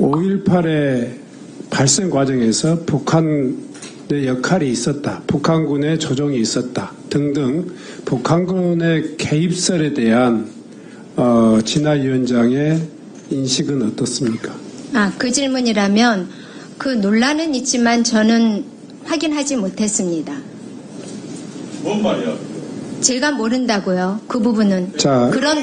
5.18의 발생 과정에서 북한의 역할이 있었다, 북한군의 조종이 있었다 등등 북한군의 개입설에 대한 진화 위원장의 인식은 어떻습니까? 그 질문이라면 그 논란은 있지만 저는 확인하지 못했습니다. 뭔 말이야? 제가 모른다고요. 그 부분은. 자, 그런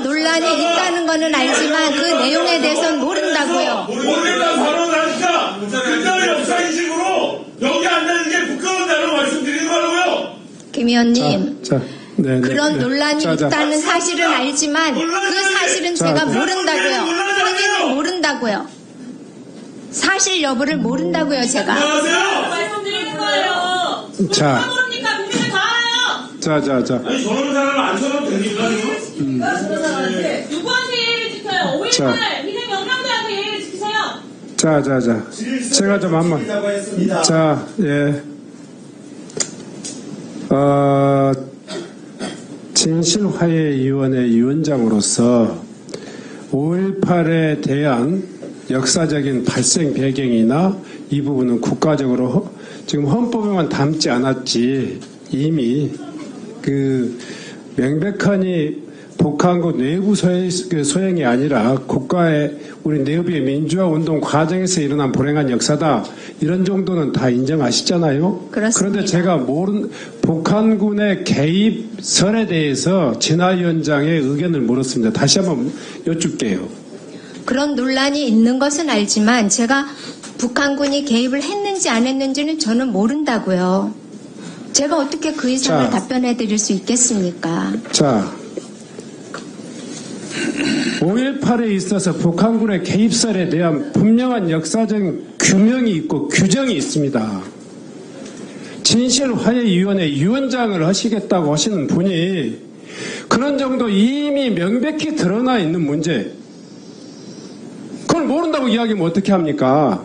논란이 있다는 거는 알지만 그 내용에 대해서는 모른다고요. 모른다는 발언을 하니까 그때의 역사인식으로 여기 앉는 게 부끄러운다고 말씀드리는 거라고요. 김 의원님. 네, 그런 논란이 자. 있다는 사실은 알지만 그 사실은 제가 모른다고요. 확인을 모른다고요. 사실 여부를 모른다고요, 제가. 말씀드리는 거예요. 자. 모르니까 국민들 다 알아요. 자. 아니 저런 사람을 안 쳐도 됩니까 지금? 누구한테 예의를 지켜요? 5.18 희생 영감들한테 예의를 지키세요. 자. 제가 좀 한번. 자, 예. 진실화해위원회 위원장으로서 5.18에 대한 역사적인 발생 배경이나 이 부분은 국가적으로 지금 헌법에만 담지 않았지 이미 그 명백하니 북한군 내부 소행이 아니라 국가의 우리 내부의 민주화 운동 과정에서 일어난 불행한 역사다. 이런 정도는 다 인정하시잖아요. 그렇습니다. 그런데 제가 북한군의 개입설에 대해서 진화위원장의 의견을 물었습니다. 다시 한번 여쭙게요. 그런 논란이 있는 것은 알지만 제가 북한군이 개입을 했는지 안 했는지는 저는 모른다고요. 제가 어떻게 그 이상을 답변해 드릴 수 있겠습니까? 자, 5.18에 있어서 북한군의 개입설에 대한 분명한 역사적 규명이 있고 규정이 있습니다. 진실화해위원회 위원장을 하시겠다고 하시는 분이 그런 정도 이미 명백히 드러나 있는 문제, 그걸 모른다고 이야기하면 어떻게 합니까?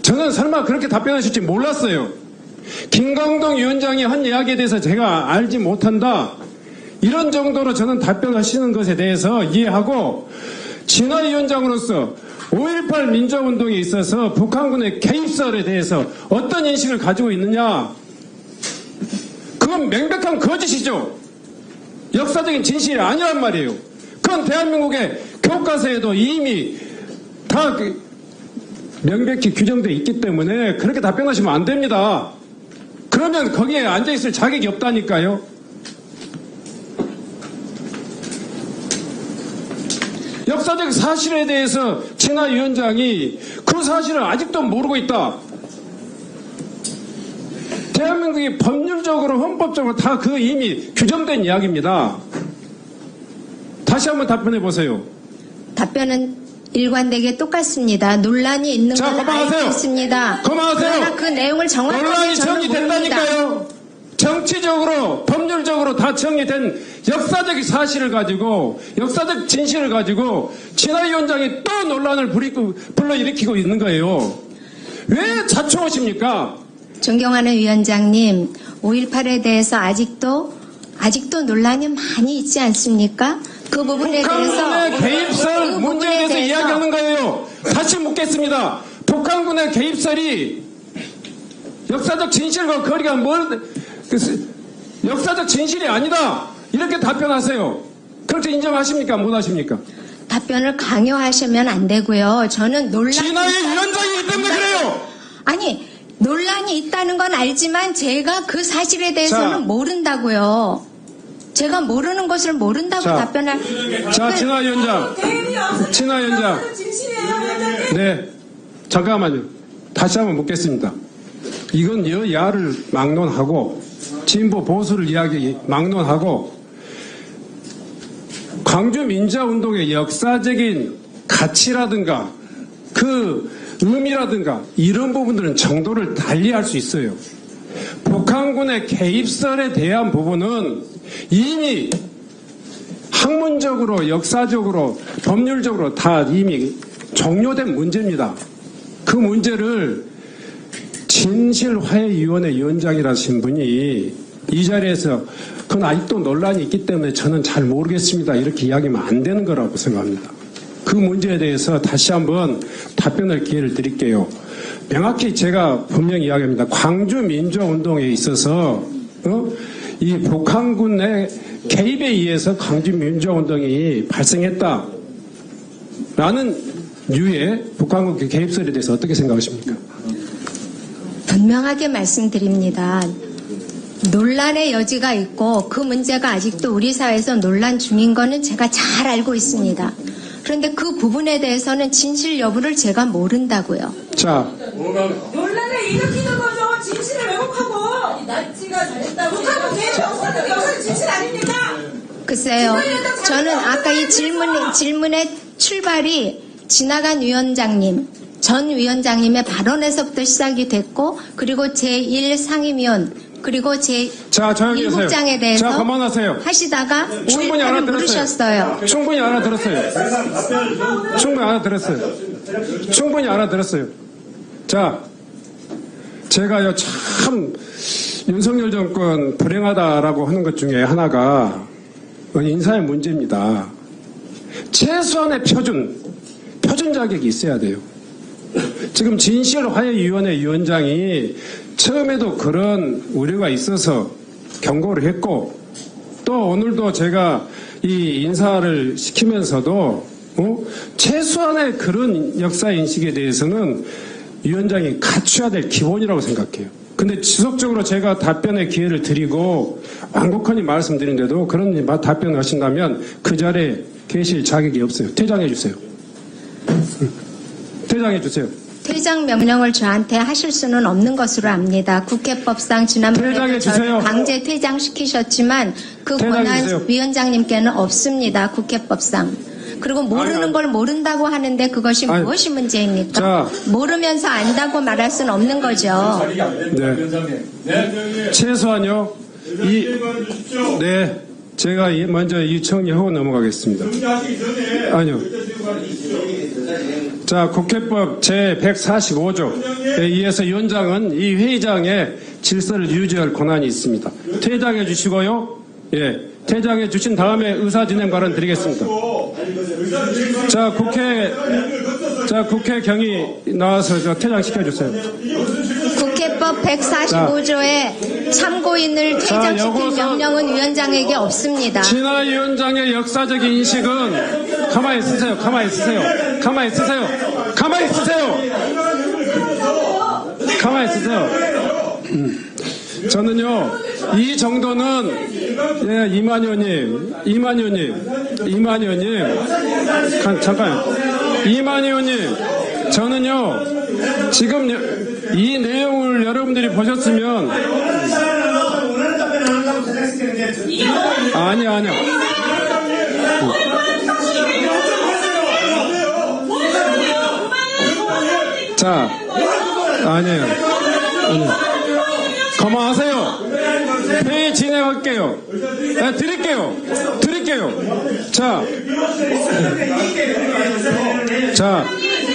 저는 설마 그렇게 답변하실지 몰랐어요. 김광동 위원장이 한 이야기에 대해서 제가 알지 못한다, 이런 정도로 저는 답변하시는 것에 대해서 이해하고, 진화위원장으로서 5.18 민주화운동에 있어서 북한군의 개입설에 대해서 어떤 인식을 가지고 있느냐, 그건 명백한 거짓이죠. 역사적인 진실이 아니란 말이에요. 그건 대한민국의 교과서에도 이미 다 명백히 규정되어 있기 때문에 그렇게 답변하시면 안 됩니다. 그러면 거기에 앉아있을 자격이 없다니까요. 역사적 사실에 대해서 진화위원장이 그 사실을 아직도 모르고 있다. 대한민국이 법률적으로 헌법적으로 다 그 이미 규정된 이야기입니다. 다시 한번 답변해 보세요. 답변은 일관되게 똑같습니다. 논란이 있는 건 알겠습니다. 그만하세요. 그러나 그 내용을 정확하게 논란이 저는 모릅니다. 정리됐다니까요. 정치적으로 법률적으로 다 정리된 역사적 사실을 가지고, 역사적 진실을 가지고 진화위원장이 또 논란을 불러일으키고 있는 거예요. 왜 자초하십니까? 존경하는 위원장님, 5.18에 대해서 아직도 논란이 많이 있지 않습니까? 그 부분에 북한군의 대해서 개입설 문제에 대해서 이야기하는 거예요. 다시 묻겠습니다. 북한군의 개입설이 역사적 진실과 거리가 역사적 진실이 아니다, 이렇게 답변하세요. 그렇게 인정하십니까? 못 하십니까? 답변을 강요하시면 안 되고요. 저는 진화의 위원장이기 때문에 그래요. 아니, 논란이 있다는 건 알지만 제가 그 사실에 대해서는 모른다고요. 제가 모르는 것을 모른다고 답변할. 자, 진화위원장. 네, 잠깐만요. 다시 한번 묻겠습니다. 이건 여야를 막론하고 진보 보수를 막론하고 광주 민주화운동의 역사적인 가치라든가 그 의미라든가 이런 부분들은 정도를 달리할 수 있어요. 북한군의 개입설에 대한 부분은 이미 학문적으로, 역사적으로, 법률적으로 다 이미 종료된 문제입니다. 그 문제를 진실화해위원회 위원장이라신 분이 이 자리에서 그건 아직도 논란이 있기 때문에 저는 잘 모르겠습니다. 이렇게 이야기하면 안 되는 거라고 생각합니다. 그 문제에 대해서 다시 한번 답변할 기회를 드릴게요. 명확히 제가 분명히 이야기합니다. 광주 민주화운동에 있어서 이 북한군의 개입에 의해서 광주 민주화운동이 발생했다라는 류의 북한군 개입설에 대해서 어떻게 생각하십니까? 분명하게 말씀드립니다. 논란의 여지가 있고 그 문제가 아직도 우리 사회에서 논란 중인 거는 제가 잘 알고 있습니다. 그런데 그 부분에 대해서는 진실 여부를 제가 모른다고요. 자, 논란을 일으키는 거죠. 진실을 왜곡하고. 나치가 잘했다고. 북한은 개입 역사적 역사적 진실 아닙니까? 글쎄요. 저는 아까 이 질문의 출발이 지나간 위원장님, 전 위원장님의 발언에서부터 시작이 됐고, 그리고 제1상임위원, 그리고 자, 조용히 하세요. 제1국장에 대해서 자, 그만하세요. 하시다가 충분히 5.18을 알아들었어요. 물으셨어요. 충분히 알아들었어요. 충분히 알아들었어요. 충분히 알아들었어요. 자, 제가요, 참, 윤석열 정권 불행하다라고 하는 것 중에 하나가 인사의 문제입니다. 최소한의 표준 자격이 있어야 돼요. 지금 진실화해위원회 위원장이 처음에도 그런 우려가 있어서 경고를 했고, 또 오늘도 제가 이 인사를 시키면서도 최소한의 그런 역사인식에 대해서는 위원장이 갖춰야 될 기본이라고 생각해요. 근데 지속적으로 제가 답변의 기회를 드리고 완곡하니 말씀드리는데도 그런 답변을 하신다면 그 자리에 계실 자격이 없어요. 퇴장해 주세요. 퇴장해 주세요. 퇴장 명령을 저한테 하실 수는 없는 것으로 압니다. 국회법상 지난번에 퇴장해 저를 주세요. 강제 퇴장시키셨지만 그 퇴장해 권한 주세요. 위원장님께는 없습니다. 국회법상. 그리고 모르는 아니. 걸 모른다고 하는데 그것이 아니. 무엇이 문제입니까? 자. 모르면서 안다고 말할 수는 없는 거죠. 네. 최소한요. 네. 제가 먼저 이 정리하고 넘어가겠습니다. 아니요. 자, 국회법 제145조에 의해서 위원장은 이 회의장의 질서를 유지할 권한이 있습니다. 퇴장해 주시고요. 예. 퇴장해 주신 다음에 의사진행 발언 드리겠습니다. 자, 국회 경위 나와서 퇴장시켜 주세요. 국회법 145조에 참고인을 퇴장시킬 명령은 위원장에게 없습니다. 진화 위원장의 역사적 인식은 가만히 있으세요. 가만히 있으세요. 가만히 있으세요. 가만히 있으세요. 가만히 있으세요. 저는요, 이 정도는, 예, 이만 의원님, 잠깐, 이만 의원님, 저는요, 지금 이 내용을 여러분들이 보셨으면, 아니요. 자, 아니에요. 그만하세요. 회의 진행할게요. 네, 드릴게요. 자,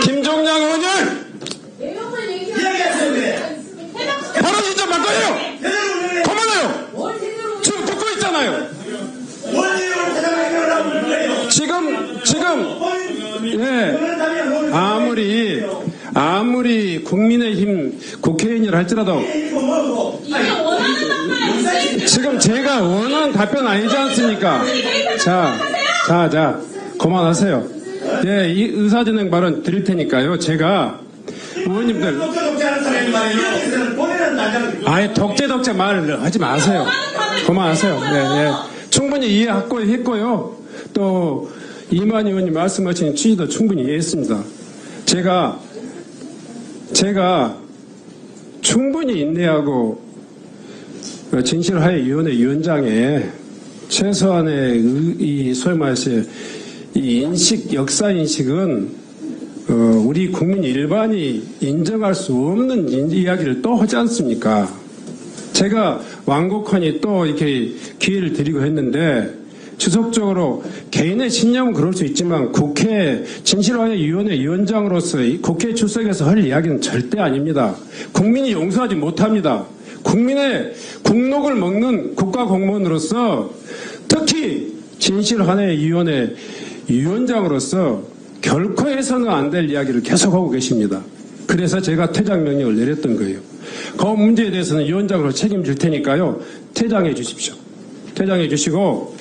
김종량 의원님! 발언 좀 바꿔요! 그만해요! 지금 듣고 있잖아요. 지금, 예, 아무리 국민의힘 국회의원이라 할지라도 지금 제가 원하는 답변 아니지 않습니까? 자, 그만하세요. 예, 이 의사진행 발언 드릴 테니까요. 제가 의원님들 아예 독재 말 하지 마세요. 그만하세요. 예. 충분히 이해하고 했고요. 또 이만 의원님 말씀하신 취지도 충분히 이해했습니다. 제가 충분히 인내하고 진실화해위원회 위원장의 최소한의 이 소위 말해서 이 역사 인식은 우리 국민 일반이 인정할 수 없는 이야기를 또 하지 않습니까? 제가 완곡하니 또 이렇게 기회를 드리고 했는데 지속적으로 개인의 신념은 그럴 수 있지만 국회 진실화해위원회 위원장으로서 국회 출석에서 할 이야기는 절대 아닙니다. 국민이 용서하지 못합니다. 국민의 국록을 먹는 국가공무원으로서 특히 진실환해위원회 위원장으로서 결코 해서는 안 될 이야기를 계속하고 계십니다. 그래서 제가 퇴장 명령을 내렸던 거예요. 그 문제에 대해서는 위원장으로 책임질 테니까요. 퇴장해 주십시오. 퇴장해 주시고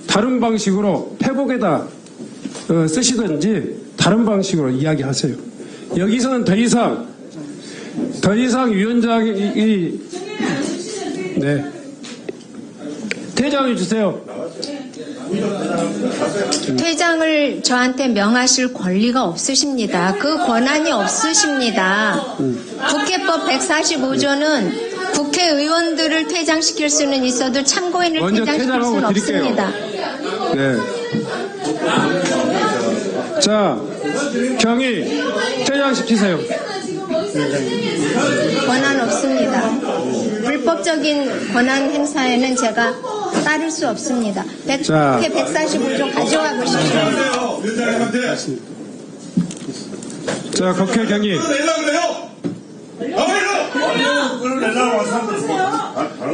다른 방식으로 회복에다 쓰시든지 다른 방식으로 이야기하세요. 여기서는 더 이상 위원장이 네 퇴장해 주세요. 퇴장을 저한테 명하실 권리가 없으십니다. 그 권한이 없으십니다. 국회법 145조는 국회의원들을 퇴장시킬 수는 있어도 참고인을 먼저 퇴장시킬 수는 퇴장하고 드릴게요. 없습니다. 네. 자, 경위 퇴장시키세요. 권한 없습니다. 불법적인 권한 행사에는 제가 따를 수 없습니다. 자. 국회 145조 가져와 보십시오. 위원장님한테 자, 국회 경위. 내려고 그래요. 나오시라고. 그걸 내려고 와서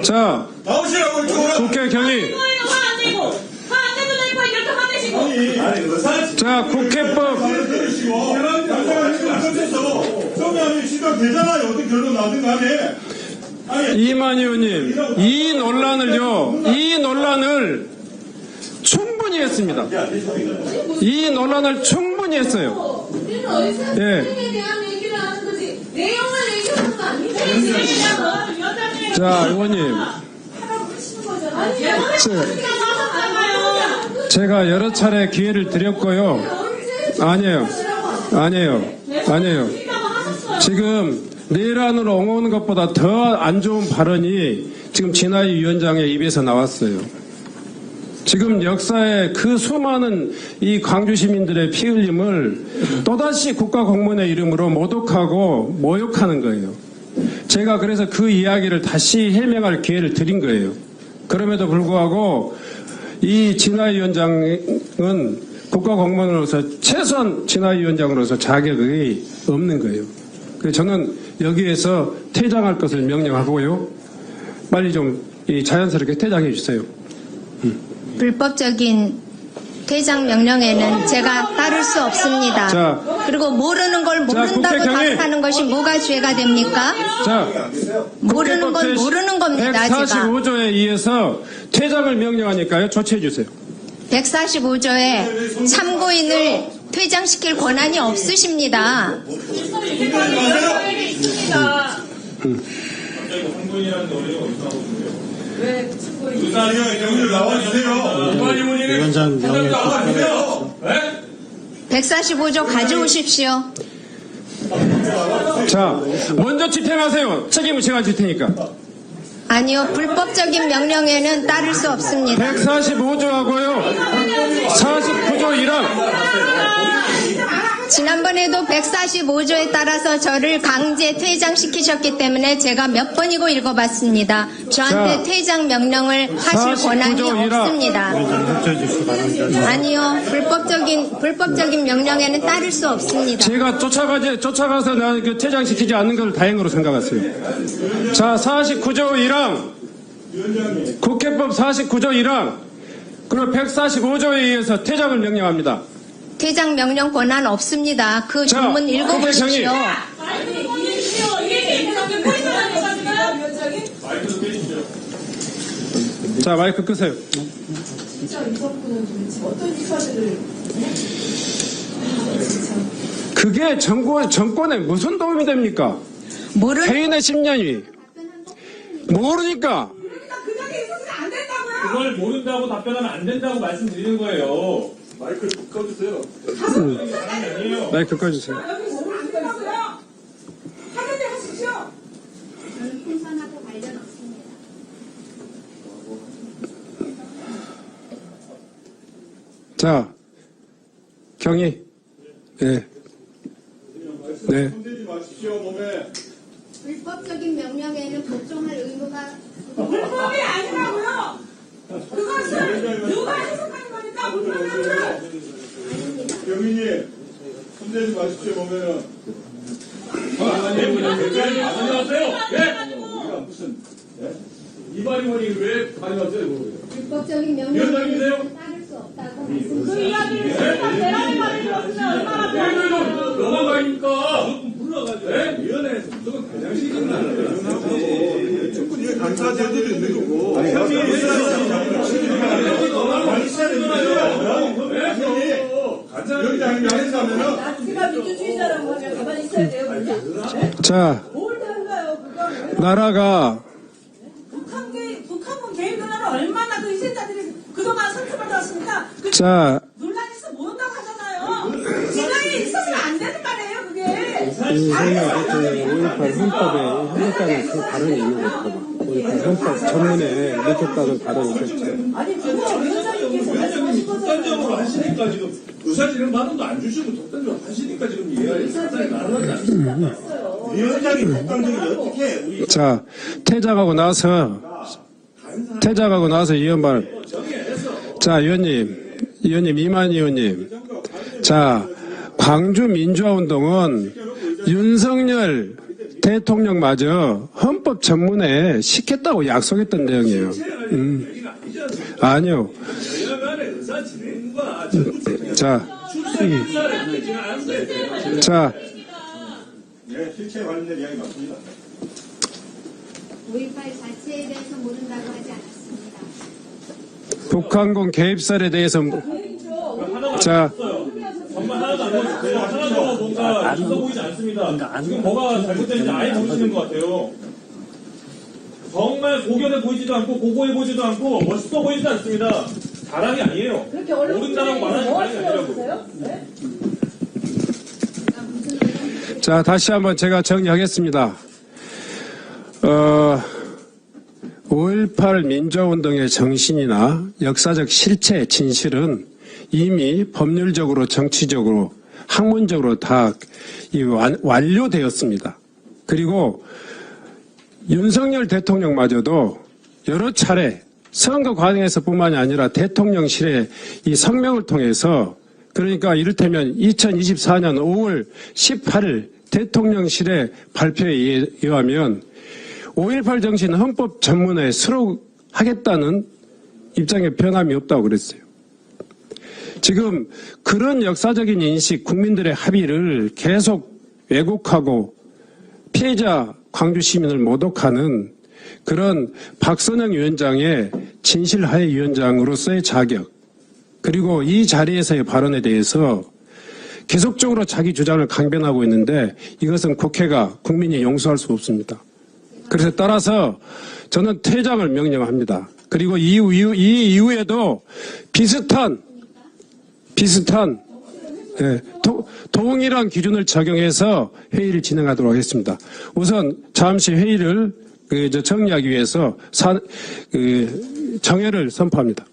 자, 나오시라고 이쪽으로. 국회 경위. 자, 국회법. 성명이 시간 되잖아요. 어떤 결론 나든 간에. 이만 의원님, 이 논란을 충분히 했습니다. 이 논란을 충분히 했어요. 예. 자, 의원님. 제가 여러 차례 기회를 드렸고요. 아니에요. 지금 내란으로 옹호하는 것보다 더 안 좋은 발언이 지금 진화희 위원장의 입에서 나왔어요. 지금 역사에 그 수많은 이 광주 시민들의 피 흘림을 또다시 국가공무원의 이름으로 모독하고 모욕하는 거예요. 제가 그래서 그 이야기를 다시 해명할 기회를 드린 거예요. 그럼에도 불구하고 이 진화희 위원장은 국가공무원으로서 최소한 진화희 위원장으로서 자격이 없는 거예요. 그래서 저는 여기에서 퇴장할 것을 명령하고요. 빨리 좀 자연스럽게 퇴장해 주세요. 불법적인 퇴장 명령에는 제가 따를 수 없습니다. 자. 그리고 모르는 걸 모른다고 국회 경위. 답하는 것이 뭐가 죄가 됩니까? 자, 모르는 건 모르는 겁니다. 제가 145조에 의해서 퇴장을 명령하니까요. 조치해 주세요. 145조에 참고인을 퇴장시킬 권한이 없으십니다. 의사님의 경위를 나와주세요. 위원장 명령 나와주세요. 145조 가져오십시오. 자, 먼저 집행하세요. 책임을 제가 질 테니까. 아니요, 불법적인 명령에는 따를 수 없습니다. 145조하고요. 49조 1항. 지난번에도 145조에 따라서 저를 강제 퇴장시키셨기 때문에 제가 몇 번이고 읽어봤습니다. 저한테 자, 퇴장 명령을 하실 권한이 49조 1항. 없습니다. 협조해 주시기 바랍니다. 아니요, 불법적인 명령에는 따를 수 없습니다. 제가 쫓아가서 나는 그 퇴장시키지 않는 걸 다행으로 생각했어요. 자, 49조 1항. 국회법 49조 1항. 그리고 145조에 의해서 퇴장을 명령합니다. 퇴장 명령 권한 없습니다. 그 자, 조문 읽어보십시오. 자, 마이크 끄세요. 그게 정권에 무슨 도움이 됩니까? 개인의 심년이 모르니까. 그 자리에 있어서는 안 된다고요. 그걸 모른다고 답변하면 안 된다고 말씀드리는 거예요. 마이크를 꺼주세요. 아니에요. 마이크 꺼주세요. 여기 보면 안 된다고요. 하는데 하십시오. 저는 풍선하고 관련 없습니다. 자, 경위. 네. 네. 손대지 마십시오, 몸에. 불법적인 명령에는 복종할 의무가 불법이 아니라고요. 그것을 누가 해석하는 거니까 불법이라고요. 경위님, 손대지 마십시오, 몸에는. 안녕하세요. 예. 이발이원이 왜 가져왔어요? 불법적인 위원장님이세요? 명령을 따를 수 없다고 그 말씀드렸습니다. 이야기를 설탕 대란의 말을 들었으면 얼마나 좋아요. 넘어가니까 무조건 불러가지고 위원회에서 무조건 대장시키는 거예요. 충분히 감사제들이 있는 거고. 위원장님이 하신다면은 나치가 민주주의자라고 하면 가만히 있어야 돼요. 그냥. 자, 뭘 다른가요? 그거 나라가 북한군 개입 논란을 얼마나 그 희생자들이 그동안 선택받았습니까? 그 자, 논란이 있어 모른다고 하잖아요. 진영이 있어서는 안 되는 말이에요, 그게. 윤석열 대통령이 5.18 헌법에 해냈다는 그 발언이 있는 거 봐봐. 5.18 헌법 전문에 내켰다는 발언이 있었죠. 아니, 그거 위원장님께서 말씀하신 독단적으로 거잖아요. 하시니까 지금 의사진행 반응도 안 주시고 독단적으로 하시니까 지금 이해가 상당히 가능하지 않습니다. 위원장이 독단적이 어떻게 우리 자, 퇴장하고 나서 이현발. 자, 의원님, 이만 의원님. 자, 광주 민주화운동은 윤석열 대통령마저 헌법 전문에 시켰다고 약속했던 내용이에요. 아니요. 여야간의 의사진행과 자, 자, 네, 실체 관련된 이야기 맞습니다. 5.18 자체에 대해서 모른다고 하지 않았습니다. 북한군 개입설에 대해서 자, 정말 하나도 안 보여주세요. 하나도 뭔가 있어 보이지 않습니다. 지금 뭐가 잘못됐는지 아예 모르시는 것 같아요. 정말 고견해 보이지도 않고 고고해 보이지도 않고 멋있어 보이지도 않습니다. 자랑이 아니에요. 그렇게 언론 모른다라고 말하는 뭐 자랑이 아니라고. 하시려고 네? 자, 다시 한번 제가 정리하겠습니다. 5.18 민주화운동의 정신이나 역사적 실체, 진실은 이미 법률적으로, 정치적으로, 학문적으로 다 완료되었습니다. 그리고 윤석열 대통령마저도 여러 차례 선거 과정에서뿐만이 아니라 대통령실의 이 성명을 통해서, 그러니까 이를테면 2024년 5월 18일 대통령실의 발표에 의하면 5.18 정신 헌법 전문에 수록하겠다는 입장에 변함이 없다고 그랬어요. 지금 그런 역사적인 인식, 국민들의 합의를 계속 왜곡하고 피해자 광주 시민을 모독하는 그런 박선영 위원장의 진실하해 위원장으로서의 자격, 그리고 이 자리에서의 발언에 대해서 계속적으로 자기 주장을 강변하고 있는데 이것은 국회가 국민이 용서할 수 없습니다. 그래서 따라서 저는 퇴장을 명령합니다. 그리고 이 이후에도 비슷한 동일한 기준을 적용해서 회의를 진행하도록 하겠습니다. 우선 잠시 회의를 정리하기 위해서 정회를 선포합니다.